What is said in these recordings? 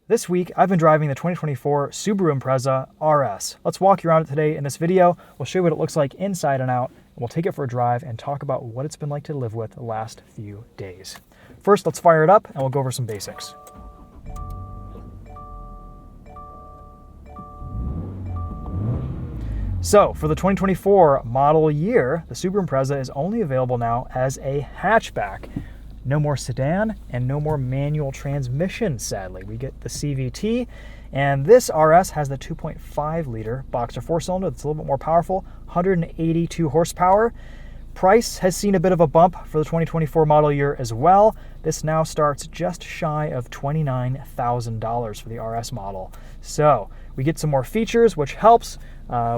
This week, I've been driving the 2024 Subaru Impreza RS. Let's walk you around it today in this video. We'll show you what it looks like inside and out, and we'll take it for a drive and talk about what it's been like to live with the last few days. First, let's fire it up and we'll go over some basics. So, for the 2024 model year, the Subaru Impreza is only available now as a hatchback. No more sedan and no more manual transmission, sadly. We get the CVT, and this RS has the 2.5 liter boxer four-cylinder that's a little bit more powerful, 182 horsepower. Price has seen a bit of a bump for the 2024 model year as well. This now starts just shy of $29,000 for the RS model. So we get some more features, which helps.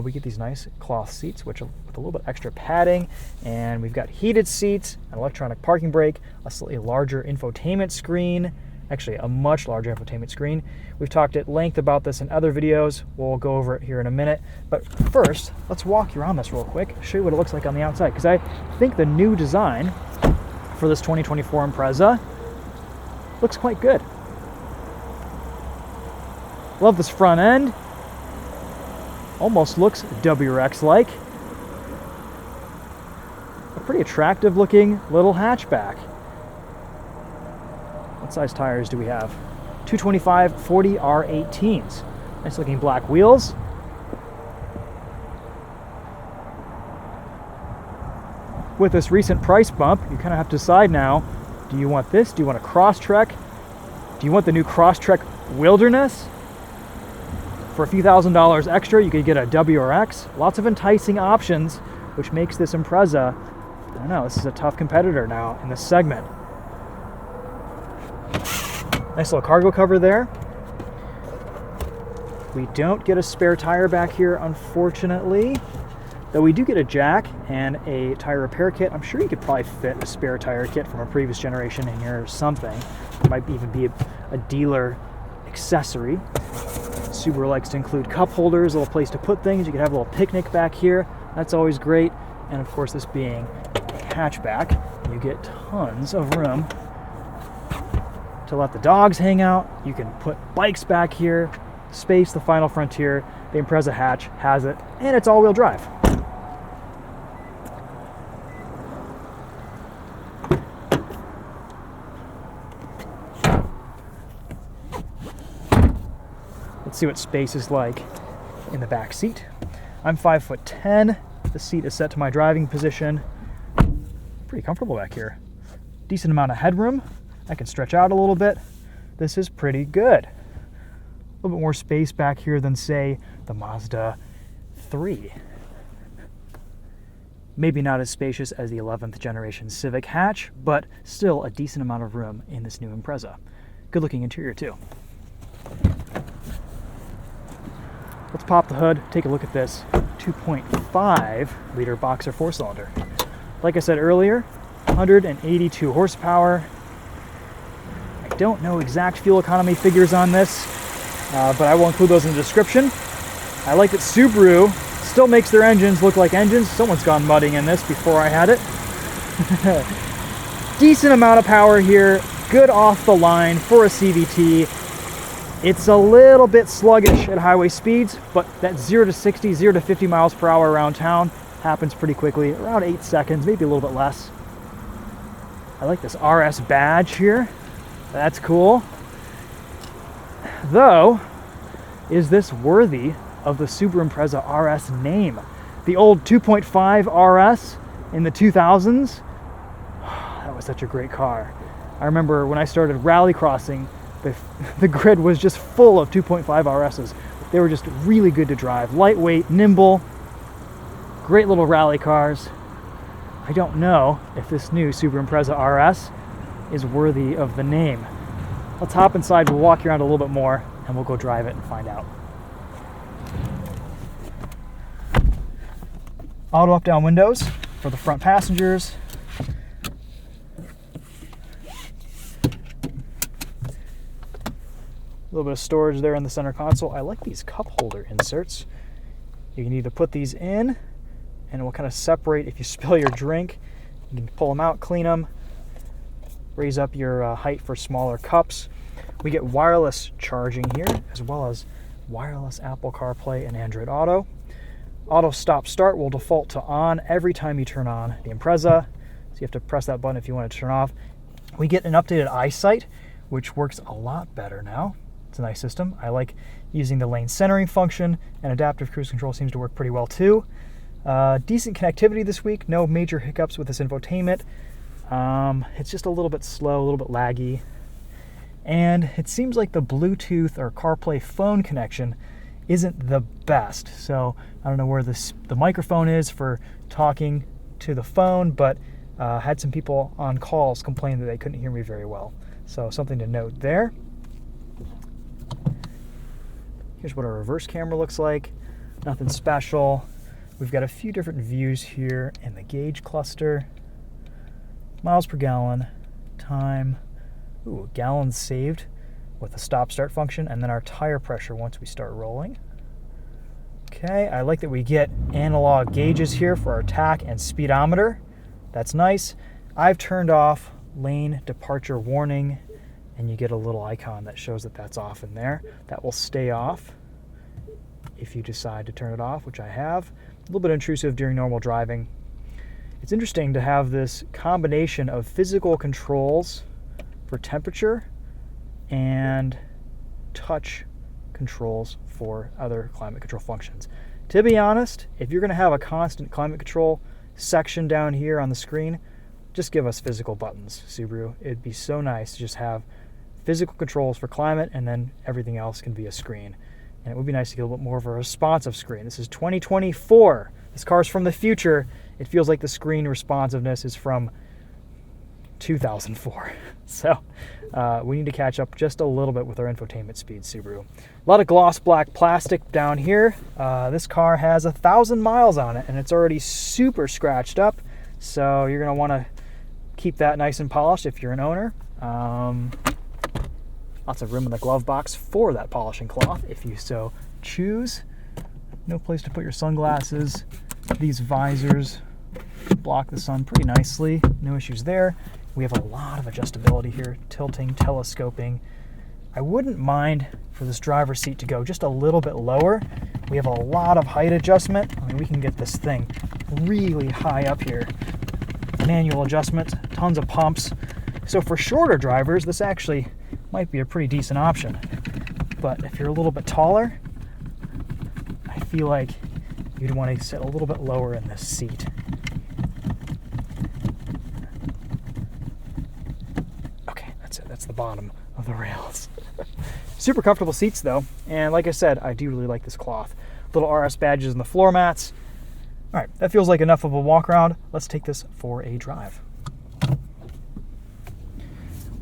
We get these nice cloth seats, which with a little bit extra padding, and we've got heated seats, an electronic parking brake, a slightly larger infotainment screen, actually a much larger infotainment screen. We've talked at length about this in other videos. We'll go over it here in a minute. But first, let's walk you around this real quick, show you what it looks like on the outside, because I think the new design for this 2024 Impreza looks quite good. Love this front end. Almost looks WRX-like. A pretty attractive looking little hatchback. What size tires do we have? 225 40 R18s. Nice looking black wheels. With this recent price bump, you kind of have to decide now, do you want this? Do you want a Crosstrek? Do you want the new Crosstrek Wilderness? For a few $1,000s extra, you could get a WRX. Lots of enticing options, which makes this Impreza, I don't know, this is a tough competitor now in this segment. Nice little cargo cover there. We don't get a spare tire back here, unfortunately, though we do get a jack and a tire repair kit. I'm sure you could probably fit a spare tire kit from a previous generation in here or something. It might even be a dealer accessory. Subaru likes to include cup holders, a little place to put things. You can have a little picnic back here. That's always great. And of course, this being a hatchback, you get tons of room to let the dogs hang out. You can put bikes back here. Space, the final frontier. The Impreza hatch has it, and it's all-wheel drive. Let's see what space is like in the back seat. I'm 5'10". The seat is set to my driving position. Pretty comfortable back here. Decent amount of headroom. I can stretch out a little bit. This is pretty good. A little bit more space back here than, say, the Mazda 3. Maybe not as spacious as the 11th generation Civic hatch, but still a decent amount of room in this new Impreza. Good looking interior too. Let's pop the hood, take a look at this 2.5 liter boxer four-cylinder. Like I said earlier, 182 horsepower. I don't know exact fuel economy figures on this, but I will include those in the description. I like that Subaru still makes their engines look like engines. Someone's gone mudding in this before I had it. Decent amount of power here, good off the line for a CVT. It's a little bit sluggish at highway speeds, but that 0 to 60, 0 to 50 miles per hour around town happens pretty quickly, around 8 seconds, maybe a little bit less. I like this RS badge here. That's cool. Though, is this worthy of the Subaru Impreza RS name? The old 2.5 RS in the 2000s, that was such a great car. I remember when I started rallycrossing, the grid was just full of 2.5 RSs. They were just really good to drive. Lightweight, nimble, great little rally cars. I don't know if this new Subaru Impreza RS is worthy of the name. Let's hop inside, we'll walk you around a little bit more, and we'll go drive it and find out. Auto up-down windows for the front passengers. A little bit of storage there in the center console. I like these cup holder inserts. You can either put these in, and it will kind of separate if you spill your drink. You can pull them out, clean them, raise up your height for smaller cups. We get wireless charging here, as well as wireless Apple CarPlay and Android Auto. Auto stop start will default to on every time you turn on the Impreza, so you have to press that button if you want to turn off. We get an updated eyesight, which works a lot better now. It's a nice system. I like using the lane centering function, and adaptive cruise control seems to work pretty well too. Decent connectivity this week, no major hiccups with this infotainment. It's just a little bit slow, a little bit laggy. And it seems like the Bluetooth or CarPlay phone connection isn't the best. So I don't know where the microphone is for talking to the phone, but had some people on calls complain that they couldn't hear me very well. So something to note there. Here's what our reverse camera looks like. Nothing special. We've got a few different views here in the gauge cluster. Miles per gallon, time, gallons saved with the stop-start function, and then our tire pressure once we start rolling. Okay, I like that we get analog gauges here for our tach and speedometer. That's nice. I've turned off lane departure warning, and you get a little icon that shows that that's off in there. That will stay off if you decide to turn it off, which I have. A little bit intrusive during normal driving. It's interesting to have this combination of physical controls for temperature and touch controls for other climate control functions. To be honest, if you're going to have a constant climate control section down here on the screen, just give us physical buttons, Subaru. It'd be so nice to just have physical controls for climate, and then everything else can be a screen. And it would be nice to get a little bit more of a responsive screen. This is 2024. This car's from the future. It feels like the screen responsiveness is from 2004. So we need to catch up just a little bit with our infotainment speed, Subaru. A lot of gloss black plastic down here. This car has 1,000 miles on it, and it's already super scratched up. So you're going to want to keep that nice and polished if you're an owner. Lots of room in the glove box for that polishing cloth if you so choose. No place to put your sunglasses. These visors block the sun pretty nicely. No issues there. We have a lot of adjustability here, tilting, telescoping. I wouldn't mind for this driver's seat to go just a little bit lower. We have a lot of height adjustment. I mean, we can get this thing really high up here. Manual adjustment, tons of pumps. So for shorter drivers, this actually might be a pretty decent option. But if you're a little bit taller, I feel like you'd want to sit a little bit lower in this seat. Okay, that's it. That's the bottom of the rails. Super comfortable seats though, and like I said, I do really like this cloth. Little RS badges in the floor mats. All right, that feels like enough of a walk around. Let's take this for a drive.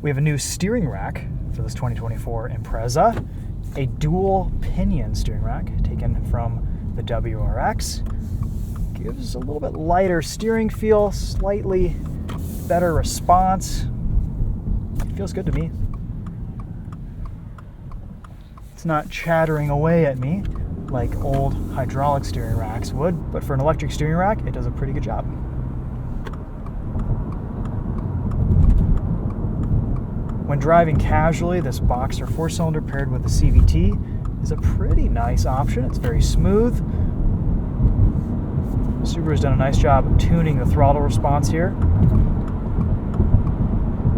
We have a new steering rack for this 2024 Impreza, a dual pinion steering rack taken from the WRX. Gives a little bit lighter steering feel, slightly better response. It feels good to me. It's not chattering away at me like old hydraulic steering racks would, but for an electric steering rack, it does a pretty good job. When driving casually, this Boxer 4-cylinder paired with the CVT is a pretty nice option. It's very smooth. Subaru's done a nice job of tuning the throttle response here.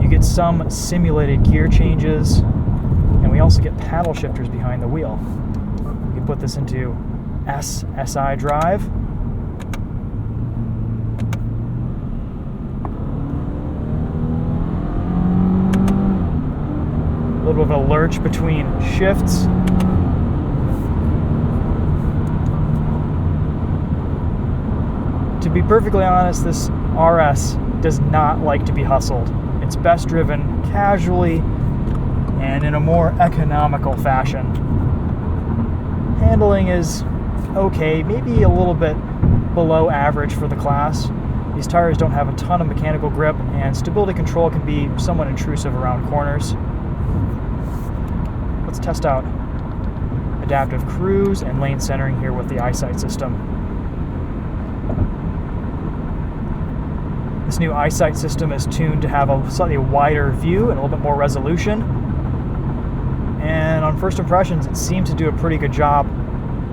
You get some simulated gear changes, and we also get paddle shifters behind the wheel. We can put this into SI drive. A little bit of a lurch between shifts. To be perfectly honest, this RS does not like to be hustled. It's best driven casually and in a more economical fashion. Handling is okay, maybe a little bit below average for the class. These tires don't have a ton of mechanical grip, and stability control can be somewhat intrusive around corners. Let's test out adaptive cruise and lane centering here with the eyesight system. This new eyesight system is tuned to have a slightly wider view and a little bit more resolution. and on first impressions, it seemed to do a pretty good job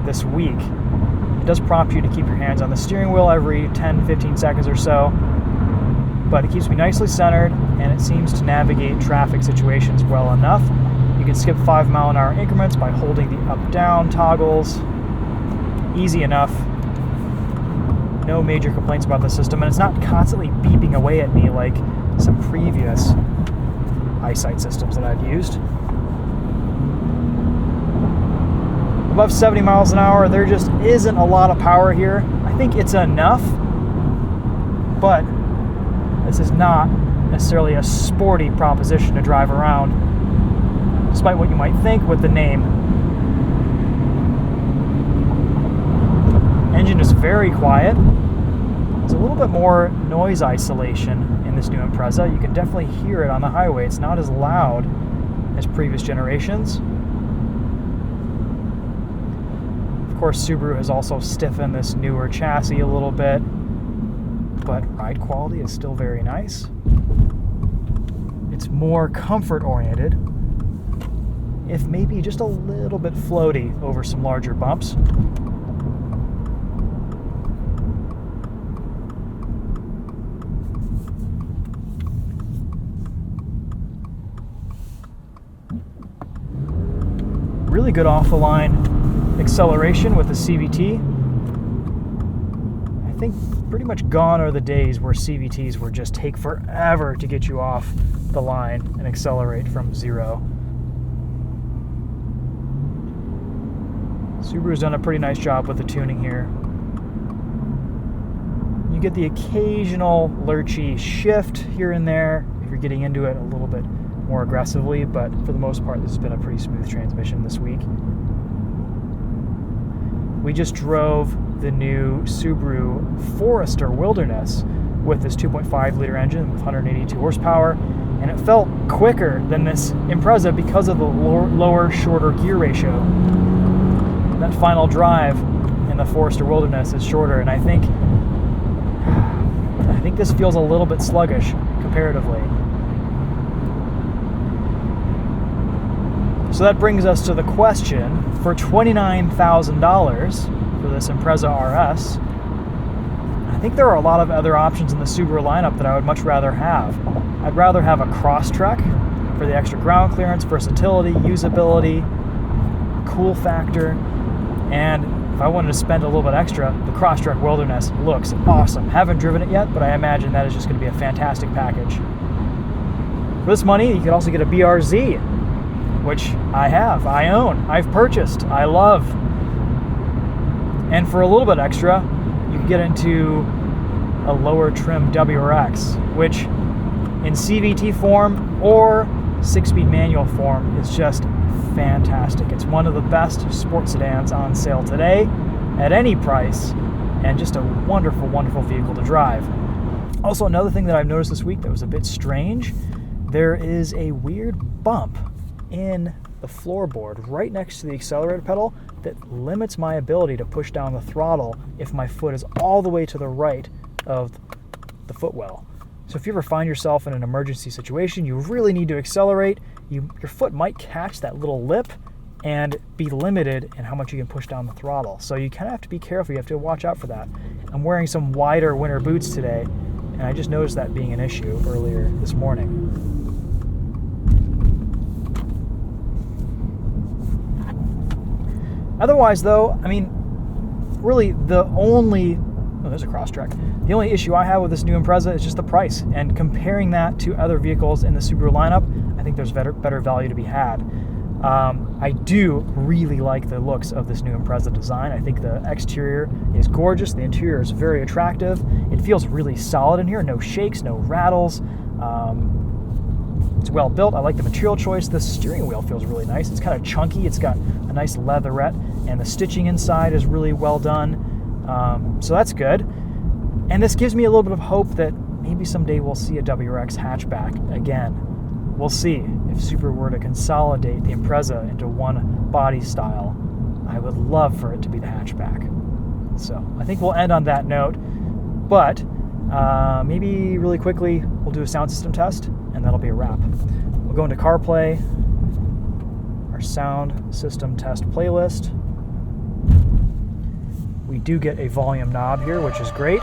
this week. It does prompt you to keep your hands on the steering wheel every 10-15 seconds or so, but it keeps me nicely centered, and it seems to navigate traffic situations well enough. You can skip 5-mile-an-hour increments by holding the up-down toggles. Easy enough. No major complaints about the system, and it's not constantly beeping away at me like some previous eyesight systems that I've used. Above 70 miles an hour, there just isn't a lot of power here. I think it's enough, but this is not necessarily a sporty proposition to drive around, despite what you might think with the name. Engine is very quiet. There's a little bit more noise isolation in this new Impreza. You can definitely hear it on the highway. It's not as loud as previous generations. Of course, Subaru has also stiffened this newer chassis a little bit, but ride quality is still very nice. It's more comfort-oriented, if maybe just a little bit floaty over some larger bumps. Really good off-the-line acceleration with the CVT. I think pretty much gone are the days where CVTs would just take forever to get you off the line and accelerate from zero. Subaru's done a pretty nice job with the tuning here. You get the occasional lurchy shift here and there if you're getting into it a little bit more aggressively, but for the most part, this has been a pretty smooth transmission this week. We just drove the new Subaru Forester Wilderness with this 2.5-liter engine with 182 horsepower, and it felt quicker than this Impreza because of the lower, shorter gear ratio. That final drive in the Forester Wilderness is shorter, and I think this feels a little bit sluggish comparatively. So that brings us to the question, for $29,000 for this Impreza RS, I think there are a lot of other options in the Subaru lineup that I would much rather have. I'd rather have a Crosstrek for the extra ground clearance, versatility, usability, cool factor, and if I wanted to spend a little bit extra, the Crosstrek Wilderness looks awesome. Haven't driven it yet, but I imagine that is just going to be a fantastic package. For this money, you could also get a BRZ, which I own, I've purchased, I love. And for a little bit extra, you can get into a lower trim WRX, which in CVT form or 6-speed manual form is just fantastic. It's one of the best sports sedans on sale today at any price, and just a wonderful, wonderful vehicle to drive. Also, another thing that I've noticed this week that was a bit strange, there is a weird bump in the floorboard right next to the accelerator pedal that limits my ability to push down the throttle if my foot is all the way to the right of the footwell. So if you ever find yourself in an emergency situation, you really need to accelerate, your foot might catch that little lip and be limited in how much you can push down the throttle. So you kind of have to be careful, you have to watch out for that. I'm wearing some wider winter boots today, and I just noticed that being an issue earlier this morning. Otherwise, though, I mean, really the only... Oh, there's a Crosstrek. The only issue I have with this new Impreza is just the price. And comparing that to other vehicles in the Subaru lineup, I think there's better value to be had. I do really like the looks of this new Impreza design. I think the exterior is gorgeous. The interior is very attractive. It feels really solid in here. No shakes, no rattles. It's well built. I like the material choice. The steering wheel feels really nice. It's kind of chunky. It's got a nice leatherette, and the stitching inside is really well done. So that's good. And this gives me a little bit of hope that maybe someday we'll see a WRX hatchback again. We'll see if Subaru were to consolidate the Impreza into one body style. I would love for it to be the hatchback. So I think we'll end on that note. But maybe really quickly, we'll do a sound system test, and that'll be a wrap. We'll go into CarPlay. our sound system test playlist. We do get a volume knob here, which is great.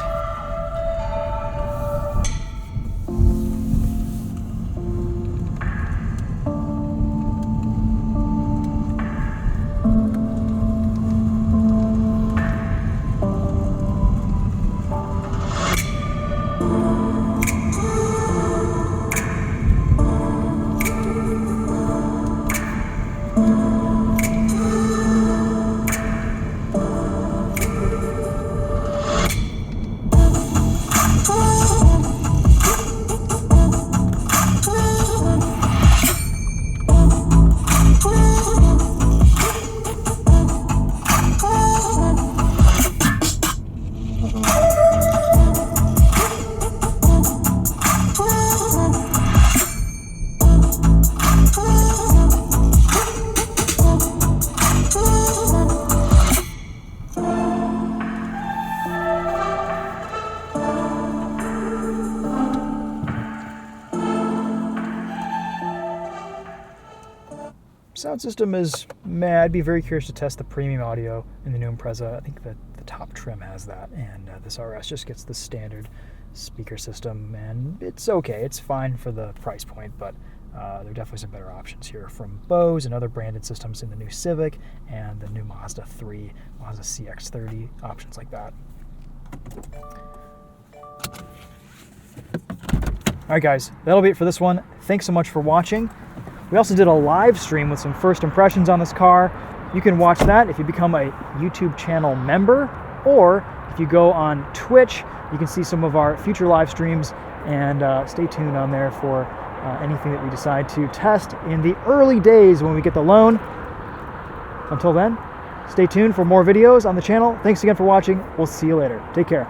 Sound system is meh. I'd be very curious to test the premium audio in the new Impreza. I think that the top trim has that, and this RS just gets the standard speaker system, and it's okay. It's fine for the price point, but there are definitely some better options here from Bose and other branded systems in the new Civic and the new Mazda 3, Mazda CX-30, options like that. All right, guys, that'll be it for this one. Thanks so much for watching. We also did a live stream with some first impressions on this car. You can watch that if you become a YouTube channel member, or if you go on Twitch, you can see some of our future live streams, and stay tuned on there for anything that we decide to test in the early days when we get the loan. Until then, stay tuned for more videos on the channel. Thanks again for watching. We'll see you later. Take care.